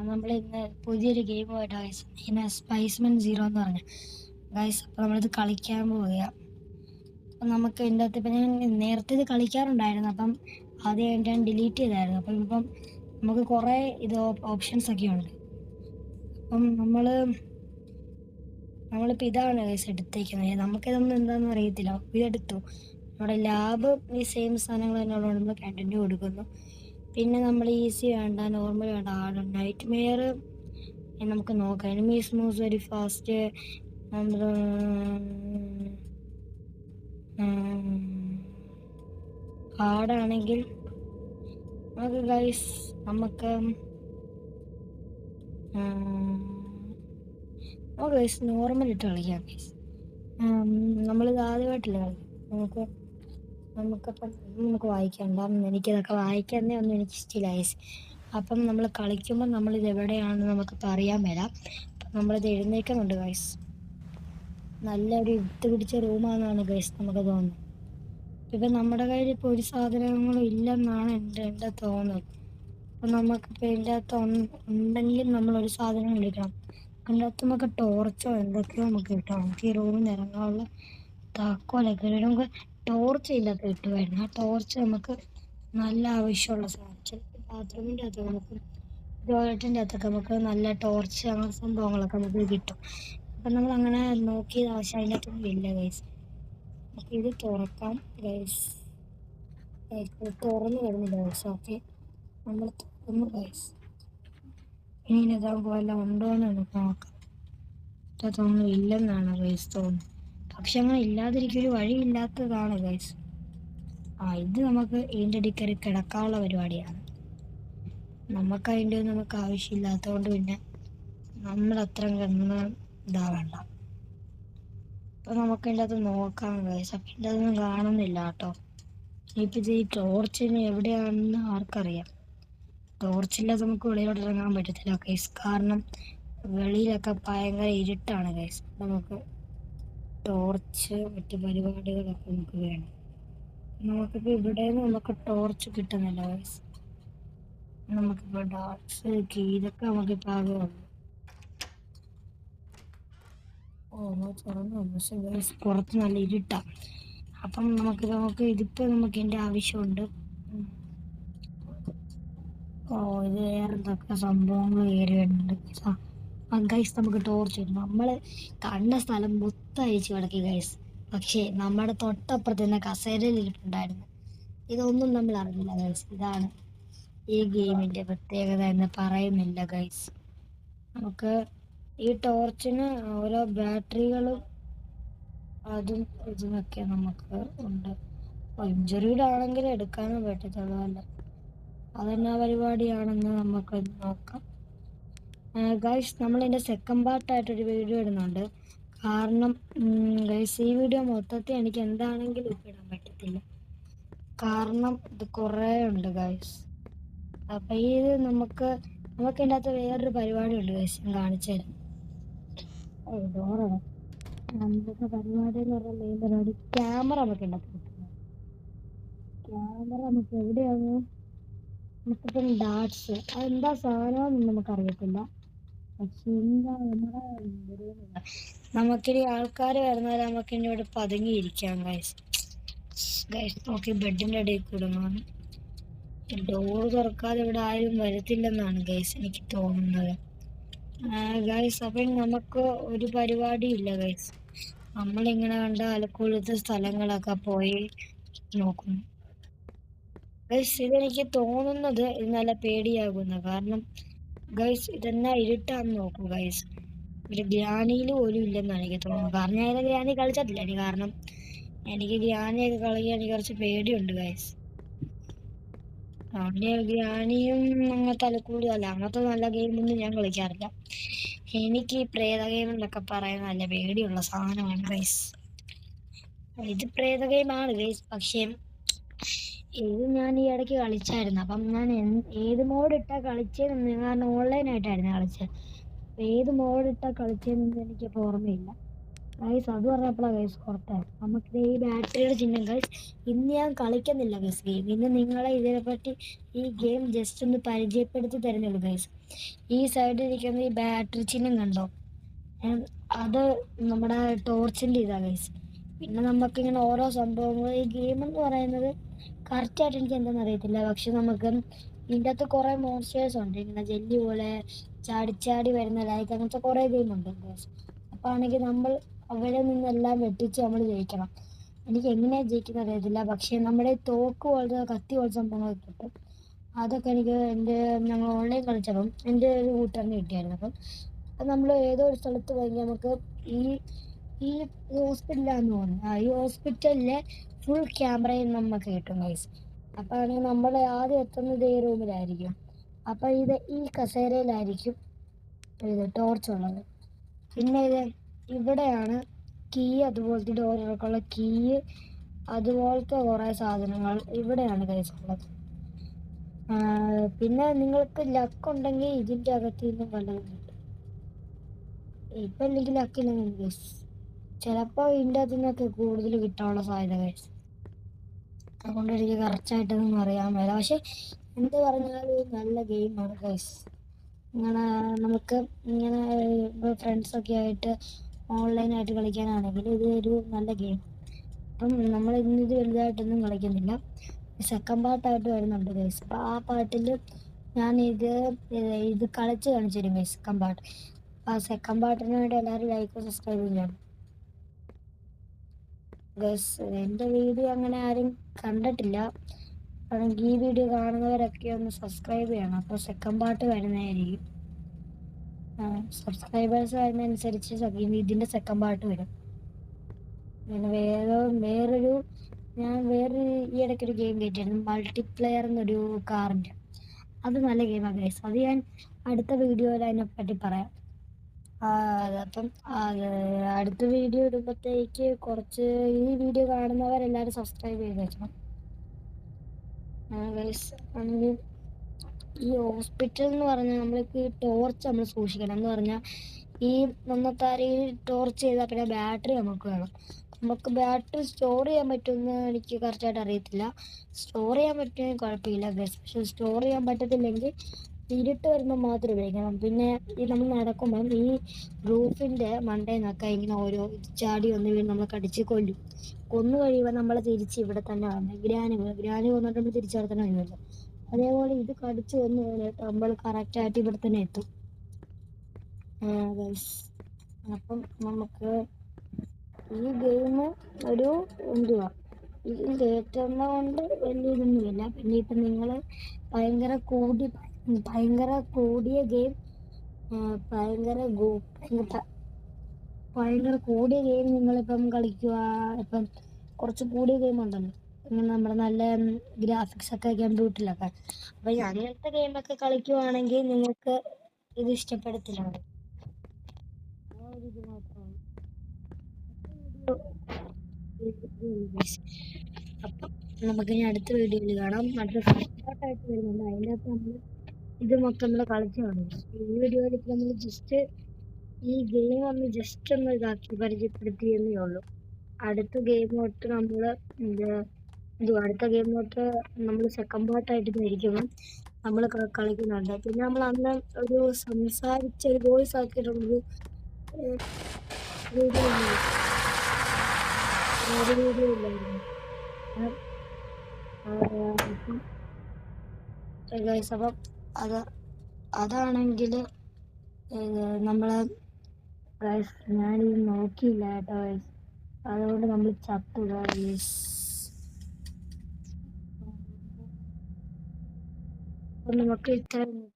നമ്മൾ ഇന്ന് പുതിയൊരു ഗെയിമുമായിട്ട് ഗൈസ് ഇന്ന് സ്പൈസ്മെൻ സീറോ എന്ന് പറഞ്ഞു ഗൈസ്. അപ്പോൾ നമ്മളിത് കളിക്കാൻ പോവുക. അപ്പം നമുക്ക് ഇതിൻ്റെ അകത്ത് ഇപ്പം ഞാൻ നേരത്തെ ഇത് കളിക്കാറുണ്ടായിരുന്നു. അപ്പം ആദ്യമായിട്ട് ഞാൻ ഡിലീറ്റ് ചെയ്തായിരുന്നു. അപ്പം ഇപ്പം നമുക്ക് കുറേ ഓപ്ഷൻസ് ഒക്കെ ഉണ്ട്. അപ്പം നമ്മളിപ്പോൾ ഇതാണ് ഗൈസ് എടുത്തേക്കുന്നത്. നമുക്കിതൊന്നും എന്താണെന്ന് അറിയത്തില്ല. ഇതെടുത്തു. നമ്മുടെ ലാബ് ഈ സെയിം സാധനങ്ങൾ തന്നെ ഉള്ളതുകൊണ്ട് നമ്മൾ കണ്ടിന്യൂ കൊടുക്കുന്നു. പിന്നെ നമ്മൾ ഈസി വേണ്ട, നോർമൽ വേണ്ട, ഹാർഡ്, നൈറ്റ് മെയർ നമുക്ക് നോക്കാം. Enemies moves very fast. ഹാർഡാണെങ്കിൽ നമുക്ക് ഗൈസ് ഗൈസ് നോർമൽ ഇട്ട് കളിക്കാം ഗൈസ്. നമ്മളിത് ആദ്യമായിട്ടില്ല കളിക്കാം. നമുക്ക് വായിക്കണ്ട. എനിക്കിതൊക്കെ വായിക്കുന്നേ ഒന്നും എനിക്ക് ഇഷ്ടമില്ല ഗൈസ്. അപ്പം നമ്മൾ കളിക്കുമ്പോൾ നമ്മളിത് എവിടെയാണെന്ന് നമുക്കിപ്പോൾ അറിയാൻ മേലാം. അപ്പം നമ്മളിത് എഴുന്നേൽക്കുന്നുണ്ട് ഗൈസ്. നല്ലൊരു ഇട്ട് പിടിച്ച റൂമാണെന്നാണ് ഗൈസ് നമുക്ക് തോന്നുന്നത്. ഇപ്പം നമ്മുടെ കയ്യിൽ ഇപ്പോൾ ഒരു സാധനങ്ങളും ഇല്ലെന്നാണ് എൻ്റെ തോന്നൽ. അപ്പം നമുക്കിപ്പോൾ ഇതിൻ്റെ അകത്ത് ഉണ്ടെങ്കിൽ നമ്മളൊരു സാധനം വിളിക്കണം. അതിൻ്റെ അകത്ത് നമുക്ക് ടോർച്ചോ എന്തൊക്കെയോ നമുക്ക് കിട്ടാം. നമുക്ക് ഈ റൂമിൽ ഇറങ്ങാനുള്ള താക്കോലൊക്കെ നമുക്ക് ടോർച്ച് ഇല്ലാത്ത കിട്ടുമായിരുന്നു. ആ ടോർച്ച് നമുക്ക് നല്ല ആവശ്യമുള്ള സാധനം. ചിലപ്പോൾ ബാത്റൂമിൻ്റെ അകത്ത് നമുക്ക് ടോയ്ലറ്റിൻ്റെ അകത്തൊക്കെ നമുക്ക് നല്ല ടോർച്ച് അങ്ങനെ സംഭവങ്ങളൊക്കെ നമുക്ക് കിട്ടും. അപ്പം നമ്മൾ അങ്ങനെ നോക്കിയത് ആവശ്യം അതിൻ്റെ അകത്തൊന്നും ഇല്ല ഗൈസ്. നമുക്ക് ഇത് തുറക്കാം ഗൈസ്. തുറന്നു വരുന്നില്ല ഗൈസ്. ഓക്കെ, നമ്മൾ തുറന്നു ഗൈസ്. ഇനി ഇതാകുമ്പോൾ വല്ലതും ഉണ്ടോ എന്ന് നമുക്ക് നോക്കാം. ഇതൊന്നും ഇല്ലെന്നാണ് ഗൈസ് തോന്നുന്നത്. പക്ഷെ അങ്ങനെ ഇല്ലാതിരിക്കൊരു വഴിയില്ലാത്തതാണ് ഗൈസ്. ഇത് നമുക്ക് ഇതിൻ്റെ അടിക്കറി കിടക്കാനുള്ള പരിപാടിയാണ്. നമുക്ക് അതിൻ്റെ നമുക്ക് ആവശ്യമില്ലാത്തതുകൊണ്ട് പിന്നെ നമ്മൾ അത്രയും കിടന്ന് ഇതാവണ്ട. അപ്പം നമുക്ക് ഇതിൻ്റെ അകത്ത് നോക്കാം ഗൈസ്. അപ്പം ഇതിൻ്റെ അതൊന്നും കാണുന്നില്ല കേട്ടോ. ഇപ്പം ഇത് ഈ ടോർച്ചിന് എവിടെയാണെന്ന് ആർക്കറിയാം. ടോർച്ചില്ലാതെ നമുക്ക് വെളിയിലോട്ട് ഇറങ്ങാൻ പറ്റത്തില്ല ഗൈസ്. കാരണം വെളിയിലൊക്കെ ഭയങ്കര ഇരുട്ടാണ് ഗൈസ്. നമുക്ക് ടോർച്ച് മറ്റ് പരിപാടികളൊക്കെ നമുക്ക് വേണം. നമുക്കിപ്പോൾ ഇവിടെ നമുക്ക് ടോർച്ച് കിട്ടുന്നില്ല ഗൈസ്. നമുക്കിപ്പോൾ ഡാർട്സ് ഇതൊക്കെ നമുക്കിപ്പോൾ ആകെ ഉള്ളു. തുറന്നു. പക്ഷെ ഗൈസ് പുറത്ത് നല്ല ഇരുട്ടാണ്. അപ്പം നമുക്ക് ഇതിപ്പോൾ നമുക്ക് ഇതിൻ്റെ ആവശ്യമുണ്ട്. ഇത് വേറെ എന്തൊക്കെ സംഭവങ്ങൾ കയറി വരുന്നുണ്ട് ഗൈസ്. നമുക്ക് ടോർച്ച് കിട്ടും. നമ്മൾ കണ്ട സ്ഥലം മൊത്തം അഴിച്ച് കിടക്കി ഗൈസ്. പക്ഷേ നമ്മുടെ തൊട്ടപ്പുറത്ത് തന്നെ കസേരയിൽ ഇരിപ്പുണ്ടായിരുന്നു. ഇതൊന്നും നമ്മൾ അറിഞ്ഞില്ല ഗൈസ്. ഇതാണ് ഈ ഗെയിമിൻ്റെ പ്രത്യേകത എന്ന് പറയുന്നില്ല ഗൈസ്. നമുക്ക് ഈ ടോർച്ചിന് ഓരോ ബാറ്ററികളും അതും ഇതിനൊക്കെ നമുക്ക് ഉണ്ട്. ഇഞ്ചുറീഡ് ആണെങ്കിൽ എടുക്കാനും പറ്റത്തുള്ളൂ അല്ല. അതെന്നാ പരിപാടിയാണെന്ന് നമുക്ക് നോക്കാം ഗൈസ്. നമ്മളിതിൻ്റെ സെക്കൻഡ് പാർട്ടായിട്ടൊരു വീഡിയോ ഇടുന്നുണ്ട്. കാരണം ഗൈസ് ഈ വീഡിയോ മൊത്തത്തിൽ എനിക്ക് എന്താണെങ്കിലും ഇടാൻ പറ്റത്തില്ല. കാരണം ഇത് കുറേ ഉണ്ട് ഗൈസ്. അപ്പം ഇത് നമുക്ക് ഇതിൻ്റെ അകത്ത് വേറൊരു പരിപാടി ഉണ്ട് ഗൈസ്. ഞാൻ കാണിച്ചു തരാം. ഡോറാണ് എന്തൊക്കെ പരിപാടി എന്ന് പറഞ്ഞാൽ മെയിൻ പരിപാടി ക്യാമറ നമുക്ക് ഇതിൻ്റെ അകത്ത് കിട്ടുന്നത്. ക്യാമറ നമുക്ക് എവിടെയാണ്? നമുക്കിപ്പം ഡാർട്സ് അതെന്താ സാധനമെന്നൊന്നും നമുക്കറിയത്തില്ല. പക്ഷെ എന്താ നമുക്കിനി ആൾക്കാർ വരുന്നവരെ നമുക്കിനി ഇവിടെ പതുങ്ങിയിരിക്കാം ഗൈസ്. നോക്കി ബെഡിൻ്റെ ഇടയിൽ കൂടുന്നു. ഡോർ തുറക്കാതെ ഇവിടെ ആരും വരത്തില്ലെന്നാണ് ഗൈസ് എനിക്ക് തോന്നുന്നത് ഗൈസ്. അപ്പം നമുക്ക് ഒരു പരിപാടിയില്ല ഗൈസ്. നമ്മളിങ്ങനെ കണ്ട അലക്കുഴത്തെ സ്ഥലങ്ങളൊക്കെ പോയി നോക്കുന്നു ഗൈസ്. ഇതെനിക്ക് തോന്നുന്നത് ഇത് നല്ല പേടിയാകുന്ന. കാരണം ഗൈസ് ഇതെന്നാ ഇരുട്ടാന്ന് നോക്കൂ ഗൈസ്. ഒരു ഗ്രാനിയിൽ പോലും ഇല്ലെന്നാണ് എനിക്ക് തോന്നുന്നത്. കാരണം ഞാൻ ഗ്രാനി കളിച്ചിട്ടില്ല. കാരണം എനിക്ക് ഗ്രാനിയൊക്കെ കളിക്കാൻ എനിക്ക് കുറച്ച് പേടിയുണ്ട് ഗൈസ്. അതുകൊണ്ട് ഗ്രാനിയും അങ്ങനത്തെ അലക്കൂടും അല്ല അങ്ങനത്തെ നല്ല ഗെയിമൊന്നും ഞാൻ കളിക്കാറില്ല. എനിക്ക് ഈ പ്രേത ഗെയിം എന്നൊക്കെ പറയാൻ നല്ല പേടിയുള്ള സാധനമാണ് ഗൈസ്. ഇത് പ്രേത ഗെയിമാണ് ഗൈസ്. പക്ഷേ ഇത് ഞാൻ ഈ ഇടയ്ക്ക് കളിച്ചായിരുന്നു. അപ്പം ഞാൻ ഏത് മോഡിട്ടാണ് കളിച്ചതെന്ന്, കാരണം ഓൺലൈനായിട്ടായിരുന്നു കളിച്ചത്. ഏത് മോഡിട്ടാണ് കളിച്ചതെന്ന് എനിക്കിപ്പോൾ ഓർമ്മയില്ല. ഗൈസ് അത് പറഞ്ഞപ്പോഴാണ് ഗൈസ് ഓർത്തെ നമുക്ക് ഈ ബാറ്ററിയുടെ ചിഹ്നം ഗൈസ്. ഇന്ന് ഞാൻ കളിക്കുന്നില്ല ഗൈസ് ഗെയിം. ഇന്ന് നിങ്ങളെ ഇതിനെപ്പറ്റി ഈ ഗെയിം ജസ്റ്റ് ഒന്ന് പരിചയപ്പെടുത്തി തരുന്നുള്ളൂ ഗൈസ്. ഈ സൈഡിൽ ഇരിക്കുന്ന ഈ ബാറ്ററി ചിഹ്നം കണ്ടോ? അത് നമ്മുടെ ടോർച്ചിൻ്റെ ഇതാ ഗൈസ്. പിന്നെ നമുക്കിങ്ങനെ ഓരോ സംഭവങ്ങൾ ഈ ഗെയിം എന്ന് പറയുന്നത് കറക്റ്റായിട്ട് എനിക്ക് എന്താണെന്ന് അറിയത്തില്ല. പക്ഷെ നമുക്ക് ഇതിൻ്റെ അകത്ത് കുറേ മോൺസ്റ്റേഴ്സ് ഉണ്ട്. ഇങ്ങനെ ജെല്ലി പോലെ ചാടി വരുന്ന ലൈക്ക് അങ്ങനത്തെ കുറേ ഗെയിമുണ്ട് ഗൈസ്. അപ്പോൾ ആണെങ്കിൽ നമ്മൾ അവിടെ നിന്നെല്ലാം വെട്ടിച്ച് നമ്മൾ ജയിക്കണം. എനിക്ക് എങ്ങനെയാണ് ജയിക്കുന്നത് അറിയത്തില്ല. പക്ഷേ നമ്മുടെ തോക്ക് പോലത്തെ കത്തി പോലത്തെ സംഭവങ്ങളൊക്കെ കിട്ടും. അതൊക്കെ എനിക്ക് ഞങ്ങൾ ഓൺലൈൻ കളിച്ചപ്പം എൻ്റെ ഒരു കൂട്ടുകാരന് കിട്ടിയായിരുന്നു. അപ്പം നമ്മൾ ഏതോ ഒരു സ്ഥലത്ത് പോയി നമുക്ക് ഈ ഈ ഹോസ്പിറ്റലാന്ന് തോന്നുന്നു. ഈ ഹോസ്പിറ്റലിലെ ഫുൾ ക്യാമറയും നമുക്ക് കിട്ടും ഗൈസ്. അപ്പോൾ ആണെങ്കിൽ നമ്മൾ ആദ്യം എത്തുന്നത് ഈ റൂമിലായിരിക്കും. അപ്പോൾ ഈ കസേരയിലായിരിക്കും ഇത് ടോർച്ചുള്ളത്. പിന്നെ ഇവിടെയാണ് കീ, അതുപോലത്തെ ഡോറുകൾക്കുള്ള കീ, അതുപോലത്തെ കുറേ സാധനങ്ങൾ ഇവിടെയാണ് ഗൈസ് ഉള്ളത്. പിന്നെ നിങ്ങൾക്ക് ലക്കുണ്ടെങ്കിൽ ഇതിൻ്റെ അകത്ത് നിന്നും വല്ലതും കിട്ടും. ഇപ്പം എനിക്ക് ലക്കില്ലെങ്കിൽ ഗൈസ് ചിലപ്പോൾ ഇതിൻ്റെ അകത്തു നിന്നൊക്കെ കൂടുതൽ കിട്ടാനുള്ള സാധ്യത ഗൈസ്. അതുകൊണ്ട് എനിക്ക് കറക്റ്റായിട്ടൊന്നും അറിയാൻ മേല. പക്ഷെ എന്ത് പറഞ്ഞാലും നല്ല ഗെയിമാണ് ഗൈസ്. ഇങ്ങനെ നമുക്ക് ഇങ്ങനെ ഫ്രണ്ട്സൊക്കെ ആയിട്ട് ഓൺലൈനായിട്ട് കളിക്കാനാണെങ്കിൽ ഇത് ഒരു നല്ല ഗെയിം. അപ്പം നമ്മൾ ഇന്നിത് വലുതായിട്ടൊന്നും കളിക്കുന്നില്ല. സെക്കൻഡ് പാർട്ടായിട്ട് വരുന്നുണ്ട് ഗൈസ്. അപ്പോൾ ആ പാട്ടിൽ ഞാൻ ഇത് കളിച്ച് കാണിച്ചു തരും ഗൈസ് സെക്കൻഡ് പാർട്ട്. അപ്പോൾ ആ സെക്കൻഡ് പാർട്ടിന് വേണ്ടി എല്ലാവരും ലൈക്ക് സബ്സ്ക്രൈബ് ചെയ്യണം ഗൈസ്. എൻ്റെ വീഡിയോ അങ്ങനെ ആരും കണ്ടിട്ടില്ല. അല്ലെങ്കിൽ ഈ വീഡിയോ കാണുന്നവരൊക്കെ ഒന്ന് സബ്സ്ക്രൈബ് ചെയ്യണം. അപ്പോൾ സെക്കൻഡ് പാർട്ട് വരുന്നതായിരിക്കും. സബ്സ്ക്രൈബേഴ്സ് വരുന്നതനുസരിച്ച് ഇതിൻ്റെ സെക്കൻഡ് പാർട്ട് വരും. പിന്നെ ഞാൻ വേറൊരു ഈ ഇടയ്ക്കൊരു ഗെയിം കയറ്റിയായിരുന്നു, മൾട്ടിപ്ലെയർ എന്നൊരു കാറിൻ്റെ. അത് നല്ല ഗെയിമാണ് ഗൈസ്. അത് ഞാൻ അടുത്ത വീഡിയോയിൽ അതിനെപ്പറ്റി പറയാം. അപ്പം അടുത്ത വീഡിയോ ഇടുമ്പോഴത്തേക്ക് ഈ വീഡിയോ കാണുന്നവരെല്ലാവരും സബ്സ്ക്രൈബ് ചെയ്ത് വെക്കണം ഗൈസ്. ആണെങ്കിൽ ഈ ഹോസ്പിറ്റൽ എന്ന് പറഞ്ഞാൽ നമ്മൾക്ക് ടോർച്ച് നമ്മൾ സൂക്ഷിക്കണം. എന്ന് പറഞ്ഞാൽ ഈ ഒന്നത്താരയിൽ ടോർച്ച് ചെയ്താൽ പിന്നെ ബാറ്ററി നമുക്ക് വേണം. നമുക്ക് ബാറ്ററി സ്റ്റോർ ചെയ്യാൻ പറ്റുമെന്ന് എനിക്ക് കറക്റ്റായിട്ട് അറിയത്തില്ല. സ്റ്റോർ ചെയ്യാൻ പറ്റുമെങ്കിൽ കുഴപ്പമില്ല ഗൈസ്. പക്ഷെ സ്റ്റോർ ചെയ്യാൻ പറ്റത്തില്ലെങ്കിൽ ഇരുട്ട് വരുമ്പോൾ മാത്രം ഉപയോഗിക്കണം. പിന്നെ നമ്മൾ നടക്കുമ്പം ഈ റൂഫിൻ്റെ മണ്ടയിൽ നിന്നൊക്കെ ഇങ്ങനെ ഓരോ ചാടി വന്ന് വീണ് നമ്മൾ കടിച്ച് കൊന്നു കഴിയുമ്പോൾ നമ്മൾ തിരിച്ച് ഇവിടെ തന്നെ വരണം. ഗ്രാനി വന്നിട്ട് നമ്മൾ തിരിച്ചവിടെ തന്നെ വരുമല്ലോ. അതേപോലെ ഇത് കടിച്ച് വന്ന് കഴിഞ്ഞിട്ട് നമ്മൾ കറക്റ്റായിട്ട് ഇവിടെ തന്നെ എത്തും ഗൈസ്. അപ്പം നമുക്ക് ഈ ഗെയിം ഒരു എന്തുവാ ഇതിൽ കയറ്റുന്ന കൊണ്ട് വലിയ ഇതൊന്നുമില്ല. പിന്നെ ഇപ്പം നിങ്ങൾ ഭയങ്കര കൂടിയ ഗെയിം നിങ്ങളിപ്പം കളിക്കുക. ഇപ്പം കുറച്ച് കൂടിയ ഗെയിം ഉണ്ടല്ലോ, ഇങ്ങനെ നമ്മുടെ നല്ല ഗ്രാഫിക്സ് ഒക്കെ കമ്പ്യൂട്ടറിലൊക്കെ. അപ്പം അങ്ങനത്തെ ഗെയിമൊക്കെ കളിക്കുവാണെങ്കിൽ നിങ്ങൾക്ക് ഇത് ഇഷ്ടപ്പെടത്തില്ല. ഇത് മാത്രമാണ്. അപ്പം നമുക്ക് ഇനി അടുത്ത വീഡിയോയിൽ കാണാം. അടുത്ത സപ്പോർട്ടായിട്ട് വരുന്നുണ്ട്. അതിനകത്ത് നമ്മൾ ഇത് മൊത്തം നമ്മൾ കളിച്ചു കാണും. ഈ വീഡിയോയിൽ ഇപ്പം നമ്മൾ ജസ്റ്റ് ഈ ഗെയിം ഒന്ന് ഇതാക്കി പരിചയപ്പെടുത്തിയെന്നേ ഉള്ളൂ. അടുത്ത ഗെയിം തൊട്ട് നമ്മൾ സെക്കൻഡ് പാർട്ടായിട്ട് ഇരിക്കുമ്പോൾ നമ്മൾ കളിക്കുന്നുണ്ട്. പിന്നെ നമ്മൾ അന്ന് ഒരു സംസാരിച്ച ഒരു വോയിസ് ആക്കിയിട്ടുള്ളൊരു വീഡിയോ ഇല്ലായിരുന്നു. അപ്പം അതാണെങ്കിൽ നമ്മൾ ഞാനിത് നോക്കിയില്ല കേട്ടോ. അതുകൊണ്ട് നമ്മൾ ചത്തു. അപ്പം നമുക്ക് ഇത്ര